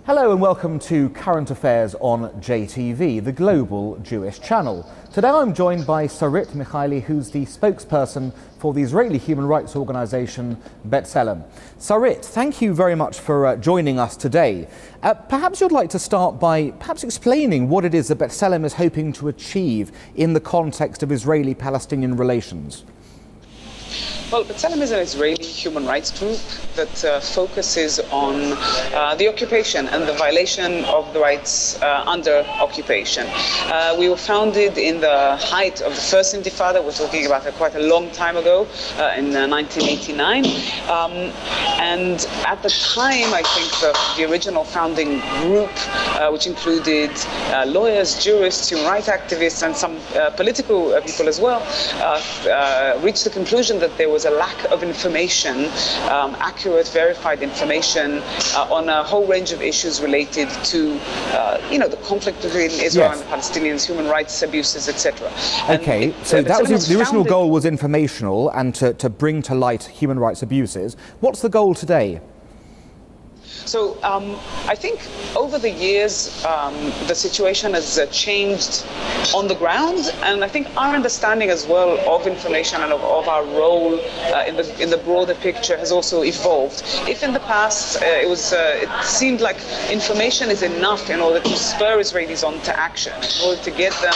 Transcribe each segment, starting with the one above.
Hello and welcome to Current Affairs on JTV, the global Jewish channel. Today I'm joined by Sarit Michaeli, who's the spokesperson for the Israeli human rights organisation B'Tselem. Sarit, thank you very much for joining us today. Perhaps you'd like to start by explaining what it is that B'Tselem is hoping to achieve in the context of Israeli-Palestinian relations. Well, B'Tselem is an Israeli human rights group that focuses on the occupation and the violation of the rights under occupation. We were founded in the height of the first Intifada. We're talking about quite a long time ago, in 1989. And at the time, I think the original founding group, which included lawyers, jurists, human rights activists, and some political people as well, reached the conclusion that there was a lack of information, accurate, verified information on a whole range of issues related to, the conflict between Israel and the Palestinians, human rights abuses, etc. Okay, so that was the original goal, was informational and to bring to light human rights abuses. What's the goal today? So I think over the years, the situation has changed on the ground, and I think our understanding as well of information and of our role in the broader picture has also evolved. If in the past it seemed like information is enough in order to spur Israelis on to action, in order to get them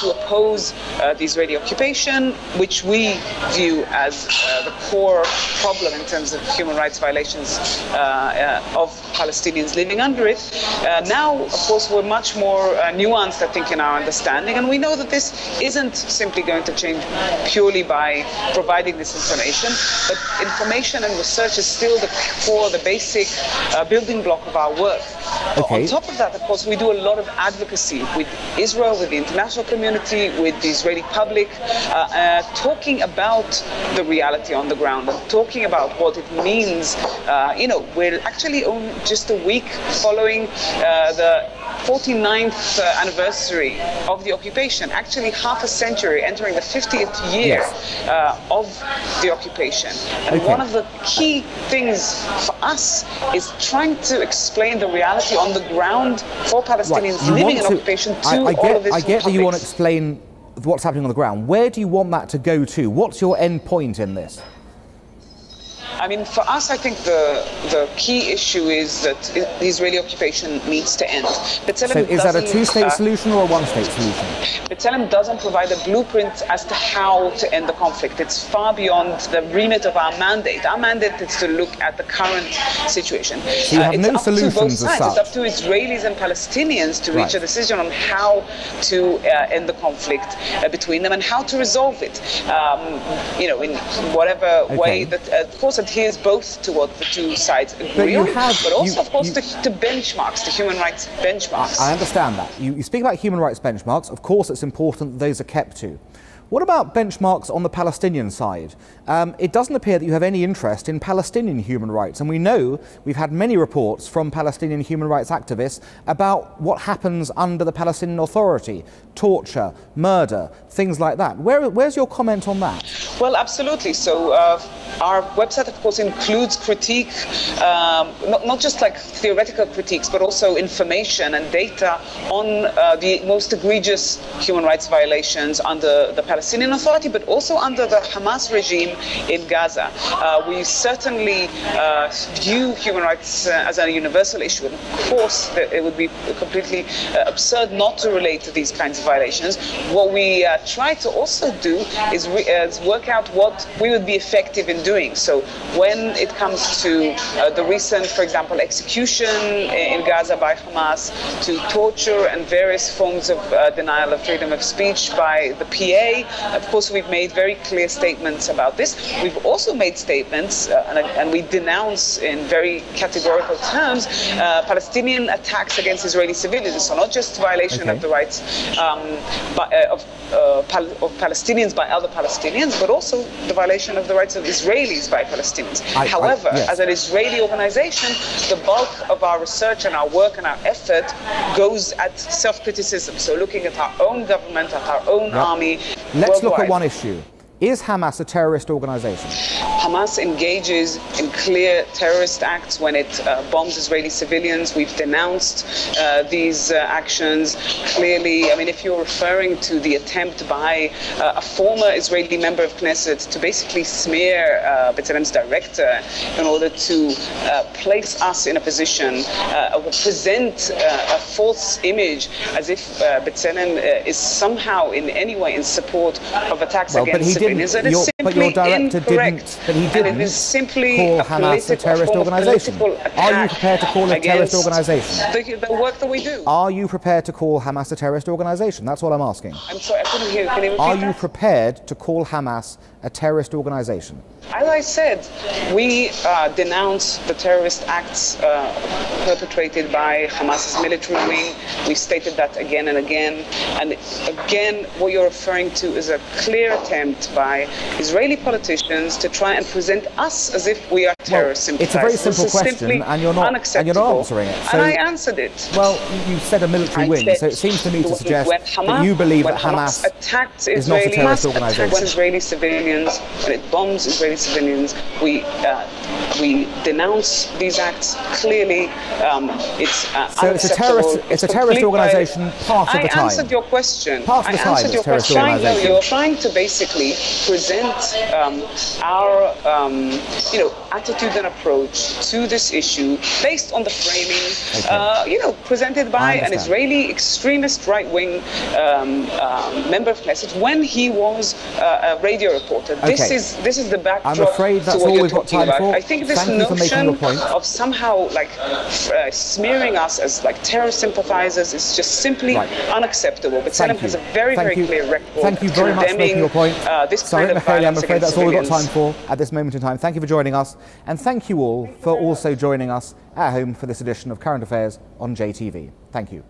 to oppose the Israeli occupation, which we view as the core problem in terms of human rights violations of Palestinians living under it. Now, of course, we're much more nuanced, I think, in our understanding, and we know that this isn't simply going to change purely by providing this information, but information and research is still the core, the basic building block of our work. Okay. On top of that, of course, we do a lot of advocacy with Israel, with the international community, with the Israeli public, talking about the reality on the ground, talking about what it means. We're actually just a week following the 49th anniversary of the occupation, actually half a century, entering the 50th year of the occupation. And one of the key things for us is trying to explain the reality on the ground for Palestinians living in occupation to all of this. I get that you want to explain what's happening on the ground. Where do you want that to go to? What's your end point in this? I mean, for us, I think the key issue is that the Israeli occupation needs to end. So is that a two-state solution or a one-state solution? B'Tselem doesn't provide a blueprint as to how to end the conflict. It's far beyond the remit of our mandate. Our mandate is to look at the current situation. So you have no solutions as such. It's up to Israelis and Palestinians to reach a decision on how to end the conflict between them and how to resolve it. In whatever way that, of course, adheres both to what the two sides agree on, but also, of course, to benchmarks, to human rights benchmarks. I understand that. You speak about human rights benchmarks. Of course, it's important that those are kept to. What about benchmarks on the Palestinian side? It doesn't appear that you have any interest in Palestinian human rights, and we know we've had many reports from Palestinian human rights activists about what happens under the Palestinian Authority: torture, murder, things like that. Where's your comment on that? Well, absolutely. So our website, of course, includes critique, not just like theoretical critiques, but also information and data on the most egregious human rights violations under the Palestinian Authority, but also under the Hamas regime in Gaza. We certainly view human rights as a universal issue. And of course, it would be completely absurd not to relate to these kinds of violations. What we try to also do is work out what we would be effective in doing. So when it comes to the recent, for example, execution in Gaza by Hamas, to torture and various forms of denial of freedom of speech by the PA, of course, we've made very clear statements about this. We've also made statements, and we denounce in very categorical terms, Palestinian attacks against Israeli civilians. So not just violation of the rights of Palestinians by other Palestinians, but also the violation of the rights of Israelis by Palestinians. However, yes. as an Israeli organization, the bulk of our research and our work and our effort goes at self-criticism. So looking at our own government, at our own army. Let's look at one issue. Is Hamas a terrorist organization? Hamas engages in clear terrorist acts when it bombs Israeli civilians. We've denounced these actions clearly. I mean, if you're referring to the attempt by a former Israeli member of Knesset to basically smear B'Tselem's director in order to place us in a position or present a false image as if B'Tselem is somehow in any way in support of attacks against civilians. But your director didn't. But he didn't. And it is simply call Hamas a terrorist organization. Are you prepared to call it a terrorist organization? The work that we do. Are you prepared to call Hamas a terrorist organization? That's what I'm asking. I'm sorry, I couldn't hear you. Can you repeat Are that? you prepared to call Hamas a terrorist organization? As I said, we denounce the terrorist acts perpetrated by Hamas's military wing. We've stated that again and again. And again, what you're referring to is a clear attempt by Israeli politicians to try and present us as if we are terrorist sympathizers. It's a very simple question, and you're not answering it. So, and I answered it. Well, you said a military wing, so it seems to me to suggest that you believe that Hamas is not a terrorist organization. When Israeli civilians, when it bombs Israeli civilians, we denounce these acts clearly. It's unacceptable. It's a terrorist organization part of the time. I answered your question. Part of the time, it's a terrorist organization. You're trying to basically present our attitude and approach to this issue based on the framing, presented by an Israeli extremist right-wing member of Knesset when he was a radio reporter. This is the backdrop. I'm afraid that's all we've got time for. I think this notion of somehow smearing us as terrorist sympathizers is just simply unacceptable. But B'Tselem has a very clear record. Thank you very much for making your point. Sarit Michaeli, I'm afraid that's all we've got time for at this moment in time. Thank you for joining us, and thank you all for also joining us at home for this edition of Current Affairs on JTV. Thank you.